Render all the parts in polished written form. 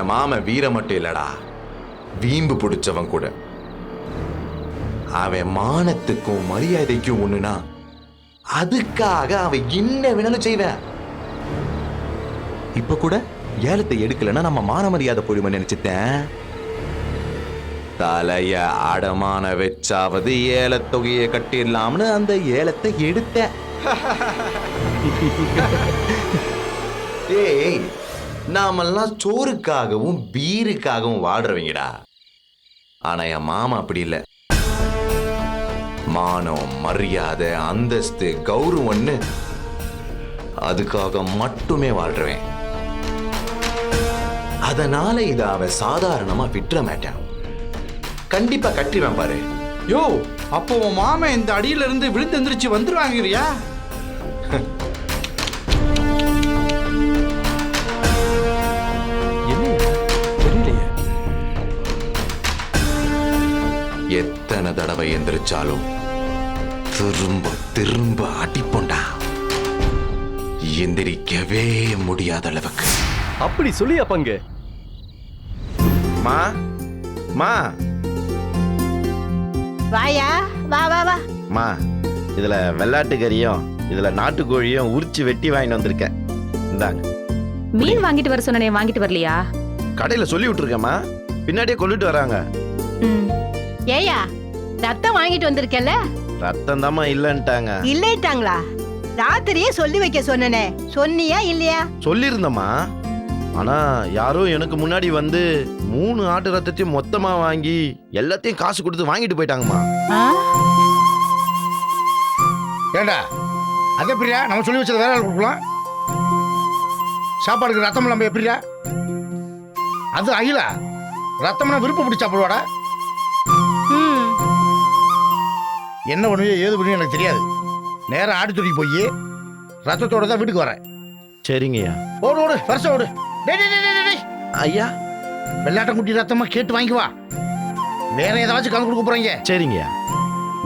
என் மாம வீர மட்டும் இல்லடா, வீம்பு பிடிச்சவன் கூட. அவன் மானத்துக்கும் மரியாதைக்கும் ஒண்ணுனா அதுக்காக அவன் என்ன வேணாலும் செய்வேன். இப்ப கூட ஏலத்தை எடுக்கலன்னா நம்ம மான மரியாதை போயிடுமே நினைச்சிட்டேன். தலைய அடமான வச்சாவது ஏலத்தொகையை கட்டிடலாம்னு அந்த ஏலத்தை எடுத்தேன். ஏய், நாமெல்லாம் சோறுக்காகவும் பீருக்காகவும் வாடுறவங்கடா. ஆனா என் மாமா அப்படி இல்லை. மானம், மரியாதை, அந்தஸ்து, கௌரவம்னு அதுக்காக மட்டுமே வாழ்றவன். அதனால இத அவன் சாதாரணமா விட்டுற மாட்டான். கண்டிப்பா கட்டிடுவேன் பாரு. யோ, அப்போ உன் மாமன் இந்த அடியில இருந்து விழுந்து எந்திரிச்சு வந்துருவாங்கறியா? எத்தனை தடவை எந்திரிச்சாலும் திரும்ப திரும்ப அடிப்போண்டா. எந்திரிக்கவே முடியாத அளவுக்கு. அப்படி சொல்லியா பங்கு? மா மா வாயா, வா வா வா. மா, இதுல வெள்ளாட்டு கறியும் இதுல நாட்டுக்கோழியும் உரிச்சு வெட்டி வாங்கிட்டு வந்திருக்கேன். இந்தாங்க. மீன் வாங்கிட்டு வர சொன்னனே, வாங்கிட்டு வரலையா? கடையில சொல்லி விட்டுருக்கேம்மா, பின்னாடியே கொண்டுட்டு வராங்க. ஏயா, ரத்தம் வாங்கிட்டு வந்திருக்கல? ரத்தம் தாமா இல்லன்ட்டாங்க. இல்லைட்டாங்களா? ராத்திரியே சொல்லி வைக்க சொன்னனே, சொன்னியா இல்லையா? சொல்லியிருந்தம்மா, ஆனா யாரோ எனக்கு முன்னாடி வந்து 3 ஆட்டு ரத்தத்தையும் மொத்தமா வாங்கி எல்லாத்தையும் காசு கொடுத்து வாங்கிட்டு போயிட்டாங்கம்மா. ஏண்டா, அது எப்படியா நம்ம சொல்லி வச்சது வேற ஆள் கொடுக்கலாம்? சாப்பாடுக்கு ரத்தம் இல்லாம எப்படியா? அது அகிலா, ரத்தம்னா விருப்பம் பிடிச்சா சாப்பிடுவாடா. என்ன பண்ணுவியோ ஏது பண்ணுவியோ எனக்கு தெரியாது. நேரம் ஆடி துடி போய் ரத்தத்தோட தான் வீட்டுக்கு வரேன். சரிங்கய்யா. ஓடு ஓடு, வருஷம் ஓடு. ஐயா, வெள்ளாட்டங்குட்டி ரத்தமா கேட்டு வாங்கி வா. வேற ஏதாச்சும் கலந்து கொடுக்க போறீங்க? சரிங்கய்யா.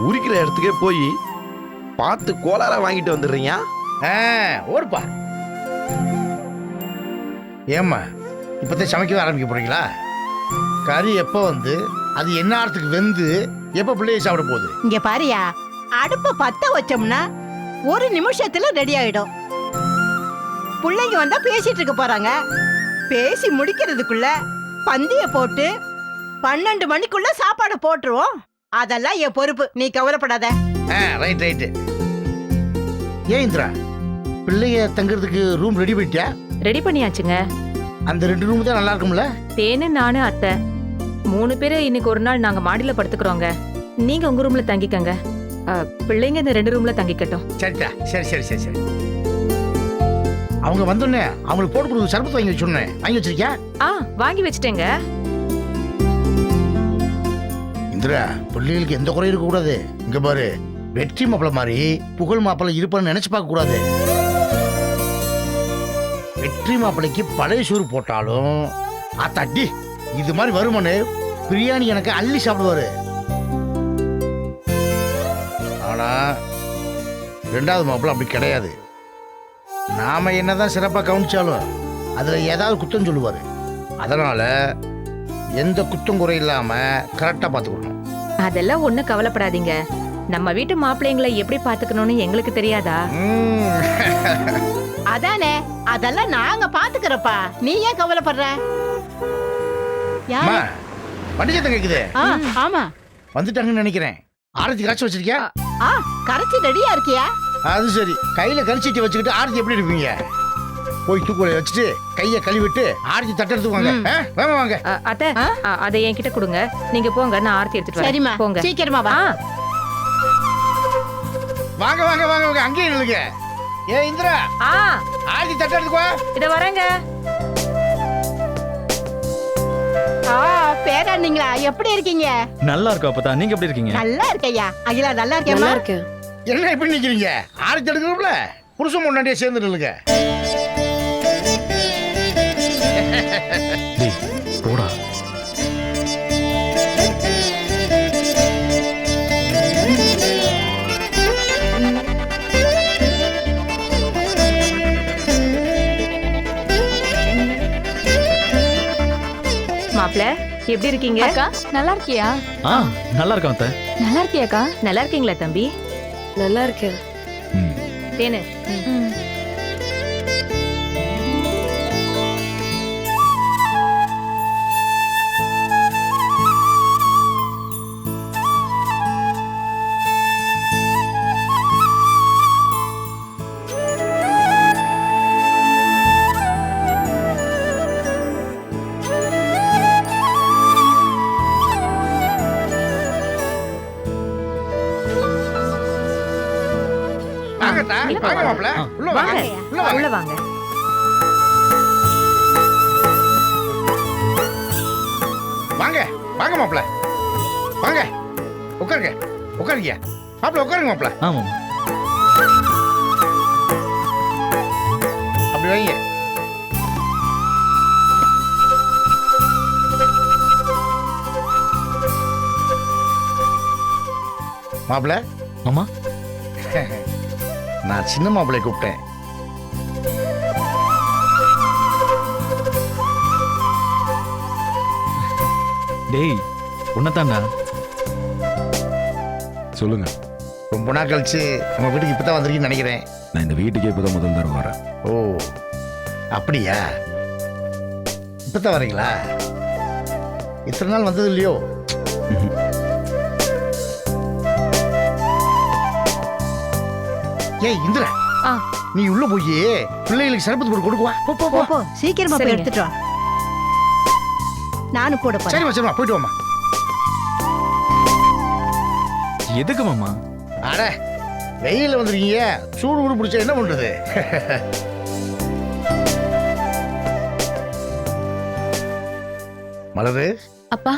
உரிக்கிற இடத்துக்கே போய் பார்த்து கோளாரா வாங்கிட்டு வந்துடுறீங்க. ஓடுப்பா. ஏம்மா, இப்பதான் சமைக்கவே ஆரம்பிக்க போறீங்களா? கறி எப்போ வந்து அது என்ன ஆறதுக்கு வெந்து எப்ப பிள்ளைய சாப்பிட போகுது? இங்க பாரியா, அடுப்பு பத்த வச்சோம்னா 1 நிமிஷத்துல ரெடி ஆயிடும். பிள்ளைங்க வந்தா பேசிட்டு இருக்க போறாங்க. பேசி முடிக்கிறதுக்குள்ள பந்திய போட்டு 12 மணிக்குள்ள சாப்பாடு போட்டுருவோம். அதெல்லாம் என் பொறுப்பு, நீ கவலைப்படாத. Right right. ஏன் இந்திரா, பிள்ளைய தங்குறதுக்கு ரூம் ரெடி பண்ணிட்டியா? ரெடி பண்ணியாச்சுங்க. அந்த 2 ரூம் தான் நல்லா இருக்கும்ல? தேனு, நானு, அத்தை 3 பேரு இன்னைக்கு ஒரு நாள் நாங்க மாடியில படுத்துக்கிறோங்க. நீங்க உங்க ரூம்ல தங்கிக்கங்க. பிள்ளைங்க இந்த 2 ரூம்ல தங்கிக்கட்டும். சரிடா, சரி சரி சரி சரி. அவங்க வந்தோடனே அவங்களுக்கு போட்டு கொடுத்து சர்பத்து வாங்கி வச்சுடனே, வாங்கி வச்சிருக்கியா? வாங்கி வச்சுட்டேங்க. இந்திரா, பிள்ளைகளுக்கு எந்த குறையும் இருக்க கூடாது. இங்க பாரு, வெற்றி மாப்பிள்ள மாதிரி புகழ் மாப்பிள்ள இருப்பான்னு நினைச்சு பார்க்க கூடாது. வெற்றி மாப்பிள்ளைக்கு பழைய சோறு போட்டாலும் அத்தாட்டி இது மாதிரி வருமானு பிரியாணி எனக்கு அள்ளி சாப்பிடுவாரு. ஆனா 2வது மாப்பிள்ள அப்படி கிடையாது. நாம என்னதான் சிறப்பா கவனிச்சாலும் அதுல ஏதாவது குத்தம் சொல்லுவாரு. அதனால எந்த குத்தம் குறை இல்லாம கரெக்டா பாத்துக்கணும். அதெல்லாம் ஒண்ணும் கவலைப்படாதீங்க. நம்ம வீட்டு மாப்பிள்ளைங்களை எப்படி பாத்துக்கணும்னு எங்களுக்கு தெரியாதா? அதானே, அதெல்லாம் நாங்க பாத்துக்கிறப்பா. நீ ஏன் கவலைப்படுற? பண்டிகை கேக்குது. ஆமா, வந்துட்டாங்கன்னு நினைக்கிறேன். ஆரத்தி கரைச்சி வச்சிருக்கியா? கரைச்சி ரெடியா இருக்கியா? அது சரி. கையில கரைச்சிட்டு வச்சுக்கிட்டு ஆரத்தி எப்படி இருப்பீங்க? போய் தூக்குல வச்சுட்டு கையை கழுவிட்டு ஆரத்தி தட்டெடுத்து வாங்க. வேமா வாங்க. அத்தை, அதை என்கிட்ட கொடுங்க. நீங்க போங்க, நான் ஆரத்தி எடுத்துட்டு வரேன். சரிம்மா, போங்க. சீக்கிரமா வா. வாங்க வாங்க வாங்க வாங்க, அங்கேயே நில்லுங்க. ஏ இந்திரா, ஆரத்தி தட்டெடுத்து வா. இத வரேங்க. பேராண்டிங்களா, எப்படி இருக்கீங்க? நல்லா இருக்கோம் அப்பதா. நீங்க எப்படி இருக்கீங்க? நல்லா இருக்கையா. அகிலா நல்லா இருக்கேன். நல்லா இருக்கு. என்ன இப்படி நிக்கிறீங்க? ஆரத்தி எடுக்கிறோம்ல, புருஷன் முன்னாடியே சேர்ந்து நில்லுங்க. போடா. எப்படி இருக்கீங்க? அக்கா நல்லா இருக்கியா? ஆ நல்லா இருக்கேன் அத்தை. நல்லா இருக்கியாக்கா? நல்லா இருக்கீங்களா தம்பி? நல்லா இருக்கேன். தேனு. வாங்கத்தா, வாங்க மாப்பிள. உள்ள வாங்க. வாங்க உள்ள வாங்க. உள்ள வாங்க. வாங்க வாங்க மாப்பிள. வாங்க உட்காருங்க. உட்காருங்க மாப்பிள, உட்காருங்க மாப்பிள. ஆமா அப்படி வைங்க. மாப்பிள, மாமா. நான் சின்ன மாப்பிளை கூப்பிட்டேன். டேய் உன்னதான்டா. சொல்லுங்க. ரொம்ப நாள் கழிச்சு நம்ம வீட்டுக்கு இப்பதான் வந்திருக்கீங்கன்னு நினைக்கிறேன். நான் இந்த வீட்டுக்கே இப்பதான் முதல் தடவை வரேன். ஓ அப்படியா? இப்பதான் வரீங்களா? இத்தனை நாள் வந்தது இல்லையோ? ஏய் இந்திரா, ஆ. நீ உள்ள போய் பிள்ளைகளுக்கு சரபத்து போட்டு கொடுக்குவா. போ போ போ போ. போ சீக்கிரமா போய் சரிங்க. எடுத்துட்டு வா. நானும் கூட போறேன். சரிம்மா சரிம்மா, போயிட்டு வாமா. எதுக்கு மாமா? அட வெயில வந்திருக்கீங்க, சூடு ஊடு பிடிச்சா என்ன பண்றது? மலரு, அப்பா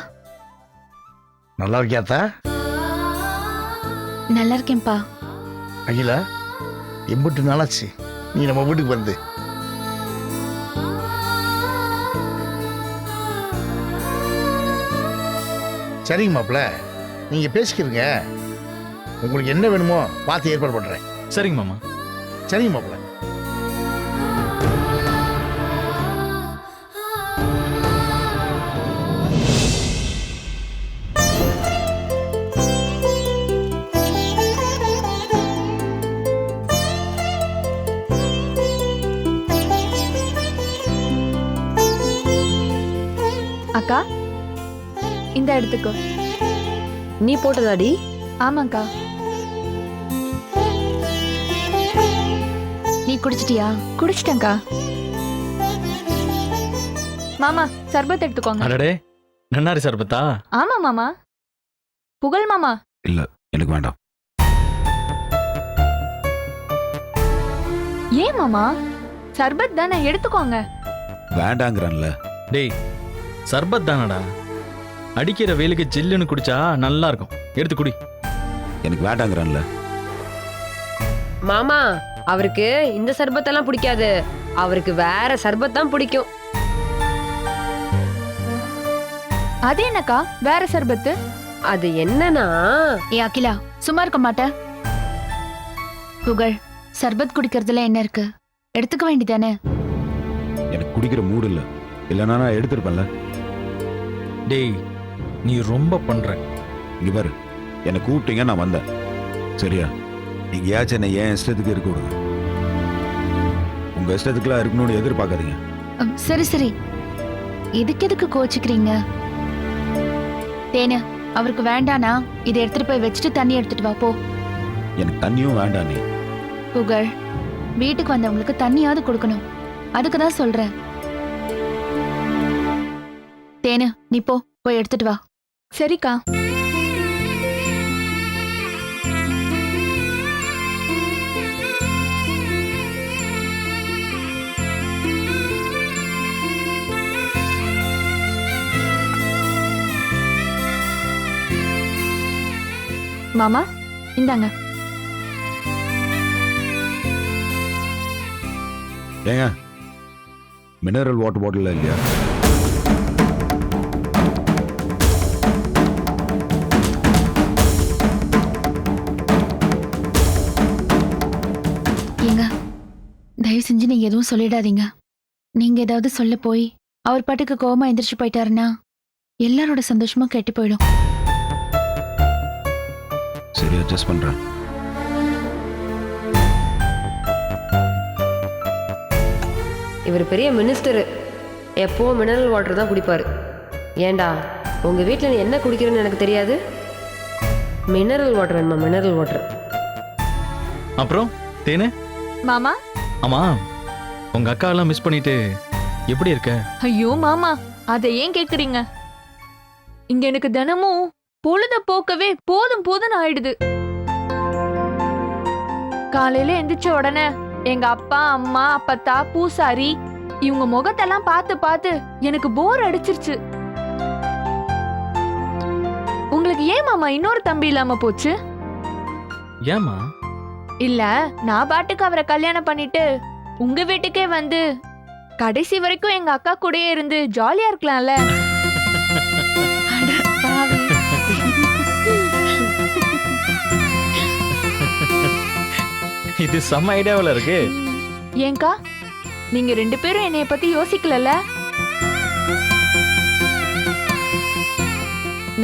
நல்லா இருக்கியாத்தா? நல்லா இருக்கேன்ப்பா. அகிலா, எம்பிட்டு நாளாச்சு நீ நம்ம வீட்டுக்கு வந்து? சரிங்க மாப்பிள்ள, நீங்க பேசிக்கிறீங்க. உங்களுக்கு என்ன வேணுமோ பார்த்து ஏற்பாடு பண்றேன். சரிங்க மாமா. சரிங்க மாப்பிள்ள. அக்கா இந்த எடுத்துக்கோ. நீ போட்டதாடி? ஆமாக்கா. நீ குடிச்சிட்டியா? குடிச்சிட்டேன்க்கா. மாமா சர்பத் எடுத்துக்கோங்க. அடடே நன்னாரி சர்பத்தா? ஆமா மாமா. புகழ் மாமா. இல்ல, எனக்கு வேண்டாம். ஏன் மாமா? சர்பத் தானே, எடுத்துக்கோங்க. வேண்டாங்கிறேன்ல. டேய் சர்பத் தானடா. அடிக்கிற வெயிலுக்கு ஜில்லுன்னு குடிச்சா நல்லா இருக்கும். எடுத்து குடி. எனக்கு வேண்டாங்கிறேன்ல. மாமா, அவருக்கு இந்த சர்பத்தெல்லாம் பிடிக்காது. அவருக்கு வேற சர்பத் தான் பிடிக்கும். அது என்னக்கா வேற சர்பத்து? அது என்னன்னா, ஏ அகிலா, சும்மா இருக்க மாட்டேன். புகழ், சர்பத் குடிக்கிறதுல என்ன இருக்கு? எடுத்துக்க வேண்டியதானே? எனக்கு குடிக்கிற மூடு இல்ல. இல்லைன்னா நான் எடுத்திருப்பேன்ல. டேய் நீ ரொம்ப பண்ற. இங்க பாரு, என்னை கூப்பிட்டீங்க, நான் வந்தேன். சரியா? நீங்கயாச்சும் என்னை ஏன் இஷ்டத்துக்கு இருக்க விடுங்க. உங்க இஷ்டத்துக்குலாம் இருக்கணும்னு எதிர்பார்க்காதீங்க. சரி சரி, எதுக்கு கோச்சிக்கிறீங்க? தேனு, அவருக்கு வேண்டானா இதை எடுத்துட்டு போய் வச்சுட்டு தண்ணி எடுத்துட்டு வா போ. எனக்கு தண்ணியும் வேண்டாம். நீ புகழ், வீட்டுக்கு வந்தவங்களுக்கு தண்ணியாவது கொடுக்கணும். அதுக்கு தான் சொல்றேன். தேனு, நீ போய் எடுத்துட்டு வா. சரிக்கா. மாமா இந்தாங்க. ஏங்க, மினரல் வாட்டர் பாட்டில் இல்லையா? ஏங்க, தயவு செஞ்சு நீங்க எதுவும் சொல்லிடாதீங்க. நீங்க ஏதாவது சொல்ல போய் அவர் பாட்டுக்கு கோவமா எந்திரிச்சு போயிட்டாருன்னா எல்லாரோட சந்தோஷமும் கெட்டு போயிடும். சரி, அட்ஜஸ்ட் பண்றேன். இவர் பெரிய மினிஸ்டர், எப்பவும் மினரல் வாட்டர் தான் குடிப்பாரு. ஏண்டா உங்க வீட்டில் நீ என்ன குடிக்கிறேன்னு எனக்கு தெரியாது. மினரல் வாட்டர் வேணுமா? Mineral water. அப்புறம் தேனு, மாமா. ஆமா உங்க அக்கா எல்லாம் மிஸ் பண்ணிட்டு எப்படி இருக்க? ஐயோ மாமா, அதை ஏன் கேக்குறீங்க? இங்க எனக்கு தினமும் பொழுத போக்கவே போதும் போதும்னு ஆயிடுது. காலையில எந்திரிச்ச உடனே எங்க அப்பா, அம்மா, அப்பத்தா, பூசாரி இவங்க முகத்தெல்லாம் பார்த்து பார்த்து எனக்கு போர் அடிச்சிருச்சு. உங்களுக்கு ஏன் மாமா இன்னொரு தம்பி இல்லாம போச்சு? ஏமா? இல்ல, நான் பாட்டுக்கு அவரை கல்யாணம் பண்ணிட்டு உங்க வீட்டுக்கே வந்து கடைசி வரைக்கும் எங்க அக்கா கூடயே இருந்து ஜாலியா இருக்கலாம்ல. அட பாவி. இது செம்ம ஐடியாவில் இருக்கு. ஏங்கா, நீங்க 2 பேரும் என்னைய பத்தி யோசிக்கலல?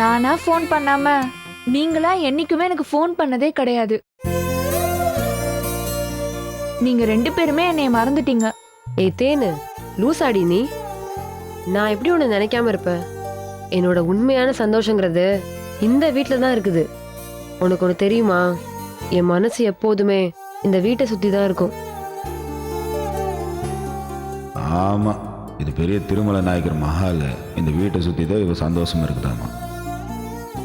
நானா ஃபோன் பண்ணாம நீங்களா என்னைக்குமே எனக்கு ஃபோன் பண்ணதே கிடையாது. நீங்க 2 பேருமே என்னைய மறந்துட்டீங்க. ஏய் தேனு, லூசாடி நீ. நான் எப்படி உன்னை நினைக்காம இருப்பேன்? என்னோட உண்மையான சந்தோஷங்கிறது இந்த வீட்டில் தான் இருக்குது. உனக்கு ஒன்று தெரியுமா? என் மனசு எப்போதுமே இந்த வீட்டை சுற்றி தான் இருக்கும். ஆமா, இது பெரிய திருமலை நாயக்கர் மஹால். இந்த வீட்டை சுத்தி தான் இவ சந்தோஷமா இருக்குதாமா.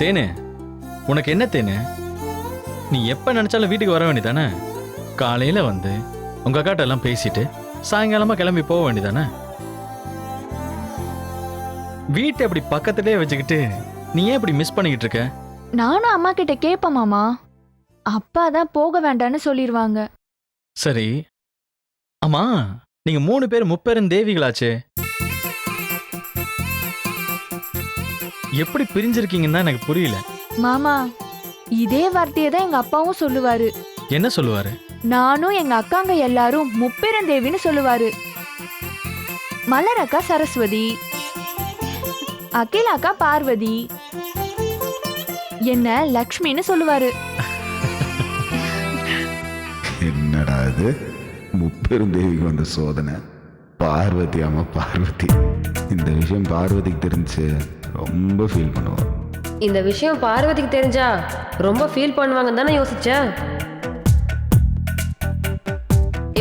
தேனு, உனக்கு என்ன தேனு? நீ எப்ப நினைச்சாலும் வீட்டுக்கு வர வேண்டியதானே? காலையில வந்து உங்க அக்காட்ட எல்லாம் பேசிட்டு சாயங்காலமா கிளம்பி போக வேண்டியதானே? வீட்டை அப்படி பக்கத்திலே வச்சுக்கிட்டு நீ ஏன் இப்படி மிஸ் பண்ணிக்கிட்டு இருக்க? நானும் அம்மா கிட்ட கேட்பேன் மாமா. அப்பா தான் போக வேண்டான்னு சொல்லிடுவாங்க. சரி, ஆமா நீங்க 3 பேர் முப்பெரும் தேவிகளாச்சே, எப்படி பிரிஞ்சிருக்கீங்கன்னு தான் எனக்கு புரியல. மாமா, இதே வார்த்தையை தான் எங்க அப்பாவும் சொல்லுவாரு. என்ன சொல்லுவாரு? நானும் எங்க அக்காங்க எல்லாரும் முப்பெருந்தேவின்னு சொல்லுவாரு. மலர் அக்கா சரஸ்வதி, அகில் அக்கா பார்வதி, என்ன லக்ஷ்மின்னு சொல்லுவாரு. என்னடா இது, முப்பெருந்தேவிக்கு வந்த சோதனை. பார்வதி, ஆமா பார்வதி. இந்த விஷயம் பார்வதிக்கு தெரிஞ்சு ரொம்ப ஃபீல் பண்ணுவோம். இந்த விஷயம் பார்வதிக்கு தெரிஞ்சா ரொம்ப ஃபீல் பண்ணுவாங்கன்னு தானே யோசிச்சேன்.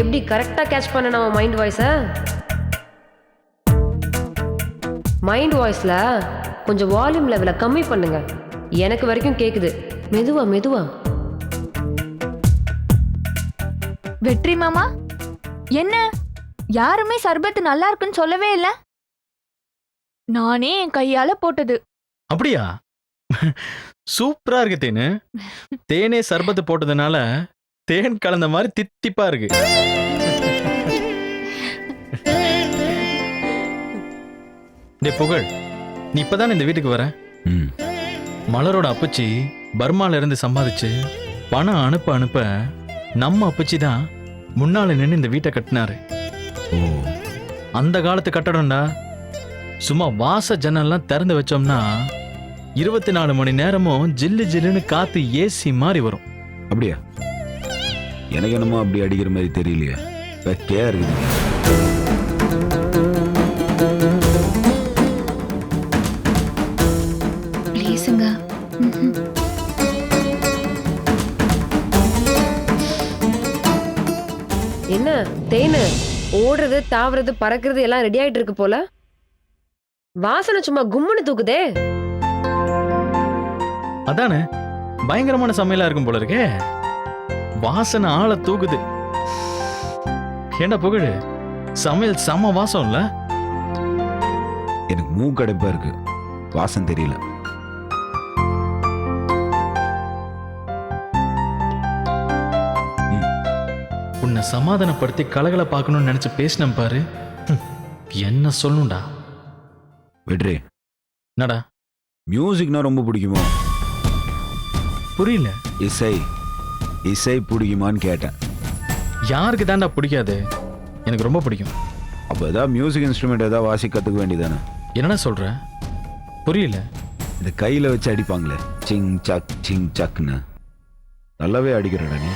எப்படி கரெக்டா கேட்ச் பண்ண நம்ம மைண்ட் வாய்ஸை? மைண்ட் வாய்ஸ்ல கொஞ்சம் வால்யூம் லெவலை கம்மி பண்ணுங்க. எனக்கு வரைக்கும் கேக்குது. மெதுவா மெதுவா. வெற்றி மாமா, என்ன யாருமே சர்பத்து நல்லா இருக்குன்னு சொல்லவே இல்ல? நானே என் கையால போட்டது. அப்படியா? சூப்பரா இருக்கு தேனு. தேனே சர்பத்து போட்டதுனால தேன் கலந்த மாதிரி தித்திப்பா இருக்கு. டே புகழ், நீ இப்பதானே இந்த வீட்டுக்கு வர? ம், மலரோட அப்பச்சி பர்மால இருந்து சம்பாதிச்சு பணம் அனுப்ப அனுப்ப நம்ம அப்பச்சி தான் முன்னால நின்று இந்த வீட்டை கட்டினாரு. ஓ, அந்த காலத்து கட்டடம்டா. சும்மா வாச ஜன்னல்லாம் திறந்து வச்சோம்னா 24 மணி நேரமும் ஜில்லு ஜில்லுன்னு காத்து ஏசி மாதிரி வரும். அப்படியா? எனக்கு என்னமோ அப்படி அடிக்கிற மாதிரி தெரியலையா? வெக்கையா இருக்குது. ப்ளீஸுங்க. என்ன தேனு, ஓடுறது தாவறது பறக்கிறது எல்லாம் ரெடி ஆயிட்டு இருக்கு போல. வாசனை சும்மா கும்முன்னு தூக்குதே. அதானே பயங்கரமான சமையலா இருக்கும் போல இருக்கே. வாசனை ஆள தூக்குது. என்ன புகழ், சமையல் செம வாசம் இல்ல? எனக்கு மூக்கடைப்பா இருக்கு, வாசம் தெரியல. உன்னை சமாதானப்படுத்தி கலகல பார்க்கணும்னு நினைச்சு பேசினேன் பாரு. என்ன சொல்லணும்டா? வெற்றி, என்னடா? மியூசிக்னா ரொம்ப பிடிக்குமோ? புரியல. இசை இசை பிடிக்குமான்னு கேட்டேன். யாருக்கு தாண்டா பிடிக்காது? எனக்கு ரொம்ப பிடிக்கும். அப்போ ஏதாவது மியூசிக் இன்ஸ்ட்ருமெண்ட் ஏதாவது வாசி கற்றுக்க வேண்டியதானே? என்னடா சொல்ற? புரியல. இந்த கையில வச்சு அடிப்பாங்களே, சிங் சக்னு, நல்லாவே அடிக்கிறடா நீ.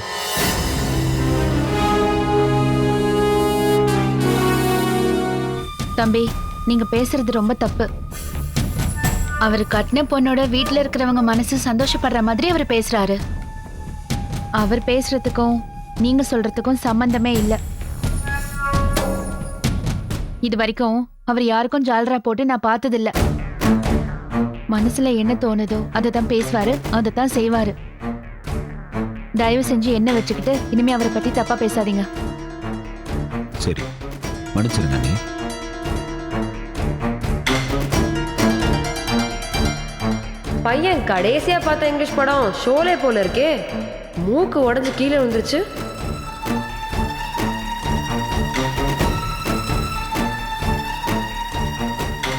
தம்பி, நீங்க பேசுறது ரொம்ப தப்பு. அவர் கட்டின பொண்ணோட வீட்ல இருக்கிறவங்க மனசு சந்தோஷப்படுற மாதிரி அவர் பேசுறாரு. அவர் பேசுறதுக்கும் நீங்க சொல்றதுக்கும் சம்பந்தமே இல்ல. இது வரைக்கும் அவர் யாருக்கும் ஜால்ரா போட்டு நான் பார்த்ததில்ல. மனசுல என்ன தோணுதோ அதை தான் பேசுவாரு, அதை தான் செய்வாரு. தயவு செஞ்சு என்ன வச்சுக்கிட்டு இனிமே அவரை பத்தி தப்பா பேசாதீங்க. சரி, மன்னிச்சிருங்க நீ. பையன் கடைசியா பார்த்த இங்கிலீஷ் படம் ஷோலே போல இருக்கே. மூக்கு உடைஞ்சு கீழே விழுந்துருச்சு.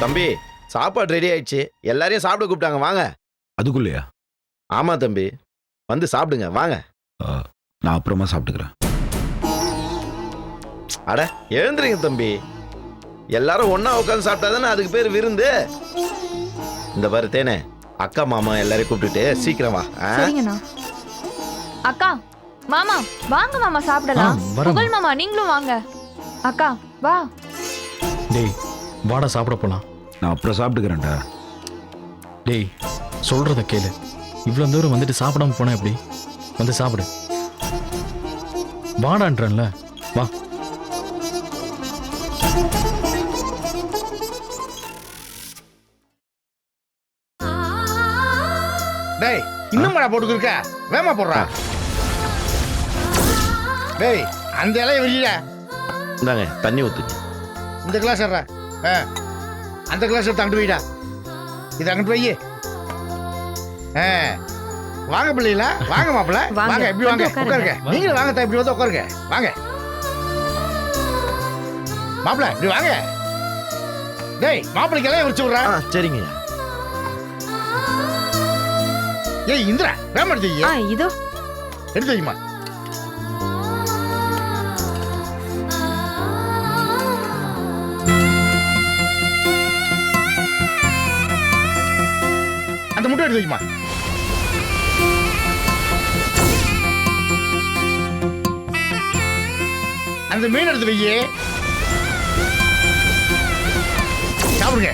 தம்பி, சாப்பாடு ரெடி ஆயிடுச்சு. எல்லாரையும் சாப்பிட கூப்பிட்டாங்க, வாங்க. அதுக்குள்ளயா? ஆமா தம்பி, வந்து சாப்பிடுங்க, வாங்க. நான் அப்புறமா சாப்பிட்டுக்கிறேன். அட எழுந்துருங்க தம்பி, எல்லாரும் ஒண்ணா உட்காந்து சாப்பிட்டா தானே அதுக்கு பேர் விருந்து. இந்த பாரு தேனே, அக்கா மாமா எல்லாரையும் கூப்பிட்டுட்டு சீக்கிரம் வா. சரிங்கண்ணா. அக்கா, மாமா வாங்க மாமா சாப்பிடலாம். வரேன். புகழ் மாமா நீங்களும் வாங்க. அக்கா வா. டேய் வாடா சாப்பிட போலாம். நான் அப்புறம் சாப்பிட்டுக்கிறேன்டா. டேய் சொல்றத கேளு. இவ்வளவு தூரம் வந்துட்டு சாப்பிடாம போனா எப்படி? வந்து சாப்பிடு. வாடான்றேன்ல, வா. டேய், இன்னும் மழை போட்டுக்கிருக்க, வேமா போடுறா. டேய், அந்த இலைய வெளியில. இந்தாங்க தண்ணி ஊத்துச்சு. இந்த கிளாஸ் அந்த கிளாஸ் எடுத்து அங்கிட்டு வைடா. இது அங்கிட்டு வை. வாங்க பிள்ளைங்களா, வாங்க மாப்பிள்ள, வாங்க. எப்படி வாங்க, உட்காருங்க. நீங்களும் வாங்க தான், இப்படி வந்து உட்காருங்க, வாங்க. மாப்பிள்ள இப்படி வாங்க. டேய், மாப்பிள்ளைக்கு இலைய வச்சு விடுறா. சரிங்க. ஏய் இந்திரா, வேமா எடுத்து வை. இதோ எடுத்து வைமா. அந்த முட்டை எடுத்து வைமா. அந்த மீன் எடுத்து வையே. சாப்பிடுங்க.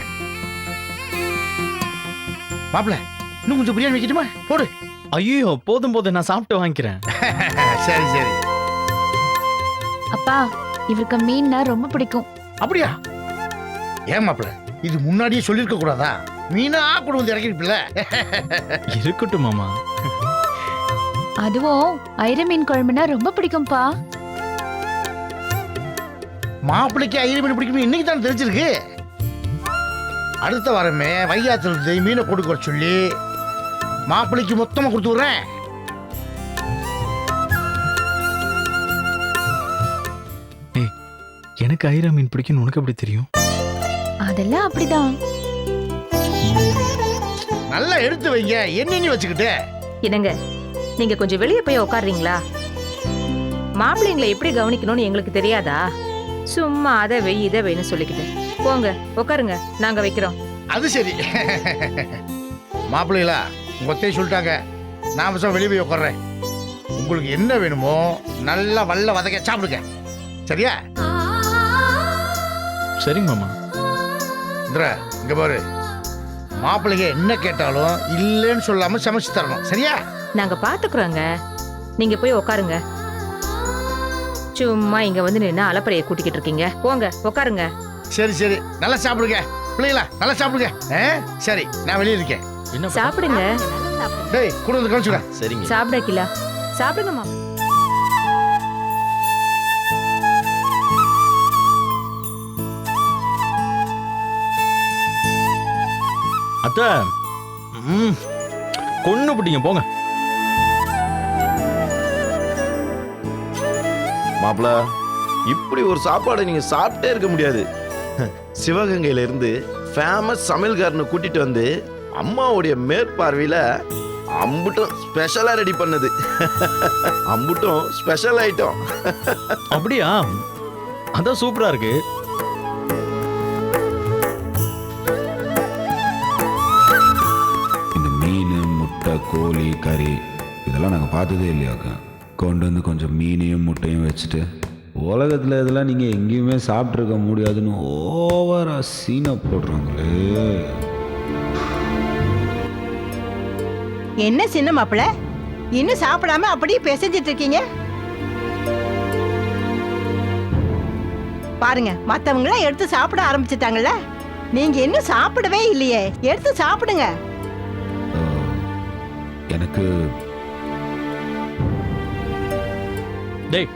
மாப்பிள்ள, இன்னும் கொஞ்சம் பிரியாணி வைக்கட்டுமா? போடு. ஐயோ போதும் போதும், நான் சாப்பிட்டு வாங்கிக்கிறேன். சரி சரி. அப்பா, இவருக்கு மீன்னா ரொம்ப பிடிக்கும். அப்படியா? ஏன் மாப்பிள்ள, இது முன்னாடியே சொல்லியிருக்க கூடாதா? மீனா கூட வந்து இறக்கிருப்பில்ல. இருக்கட்டும் மாமா. அதுவும் ஐர மீன் குழம்புனா ரொம்ப பிடிக்கும்பா. மாப்பிள்ளைக்கு ஐர மீன் பிடிக்கும் இன்னைக்கு தான் தெரிஞ்சிருக்கு. அடுத்த வாரமே வைகாத்துல மீனை கொடுக்க சொல்லி மாப்பிள்ளைக்கு மொத்தமா கொடுத்து விடுறேன். ஏய், எனக்கு ஐரா மீன் பிடிக்கும்னு உனக்கு எப்படி தெரியும்? அதெல்லாம் அப்படிதான். நல்லா எடுத்து வைங்க, என்ன வச்சுக்கிட்டு. என்னங்க, நீங்க கொஞ்சம் வெளியே போய் உட்காருறீங்களா? மாப்பிள்ளைங்களை எப்படி கவனிக்கணும்னு எங்களுக்கு தெரியாதா? சும்மா அதை வெய் இதை வெய்னு சொல்லிக்கிட்டு போங்க, உட்காருங்க, நாங்க வைக்கிறோம். அது சரி. மாப்பிள்ளைகளா, உங்க ஒத்தையை சொல்லிட்டாங்க, நான் விஷம் வெளியே போய் உட்கார்றேன். உங்களுக்கு என்ன வேணுமோ நல்லா வல்ல வதக்க சாப்பிடுங்க, சரியா? சரிங்க மாமா. இந்திரா, இங்க பாரு, மாப்பிள்ளைங்க என்ன கேட்டாலும் இல்லைன்னு சொல்லாம சமைச்சு தரணும், சரியா? நாங்க பாத்துக்கிறோங்க, நீங்க போய் உட்காருங்க. சும்மா இங்க வந்து நின்று அலப்பறையை கூட்டிக்கிட்டு இருக்கீங்க. போங்க உட்காருங்க. சரி சரி, நல்லா சாப்பிடுங்க பிள்ளைங்களா, நல்லா சாப்பிடுங்க. சரி, நான் வெளியே இருக்கேன். என்ன சாப்பிடுங்க. டேய், கூட வந்து கவனிச்சுக்க. சரிங்க. சாப்பிட கிலா சாப்பிடுங்க மாமா. அத்தை, கொன்னு பிடிங்க, போங்க. மாப்பிள, இப்படி ஒரு சாப்பாடை நீங்க சாப்பிட்டே இருக்க முடியாது. சிவகங்கையில இருந்து ஃபேமஸ் சமையல்காரனை கூட்டிட்டு வந்து அம்மாவுடைய மேற்பார்வையில அம்புட்டும் ஸ்பெஷலா ரெடி பண்ணது. அம்புட்டும் ஸ்பெஷல் ஐட்டம். அப்படியா? அதான் சூப்பரா இருக்கு. கோழி கறி இதெல்லாம் நாங்கள் பார்த்ததே இல்லையாக்கா. கொண்டு வந்து கொஞ்சம் மீனையும் முட்டையும் வச்சுட்டு உலகத்தில் இதெல்லாம் நீங்கள் எங்கேயுமே சாப்பிட்ருக்க முடியாதுன்னு ஓவராக சீனை போடுறாங்களே. என்ன சின்ன மாப்பிள்ள இன்னும் சாப்பிடாம அப்படியே பிசைஞ்சிட்டு இருக்கீங்க? பாருங்க, மத்தவங்களாம் எடுத்து சாப்பிட ஆரம்பிச்சிட்டாங்கல்ல, நீங்க இன்னும் சாப்பிடவே இல்லையே. எடுத்து சாப்பிடுங்க. எனக்கு டேய்,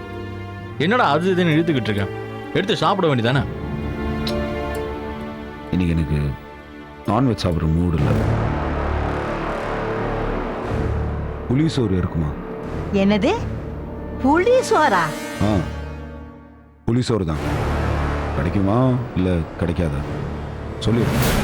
என்னடா அது இதுன்னு இழுத்துக்கிட்டு இருக்கேன்? எடுத்து சாப்பிட வேண்டியதானே? இன்னைக்கு எனக்கு நான்வெஜ் சாப்பிட்ற மூடு இல்லை. புளி சோறு இருக்குமா? என்னது, புளி சோறா? ஆ, புளி சோறு தான். கிடைக்குமா இல்லை கிடைக்காதா சொல்லிடுறேன்.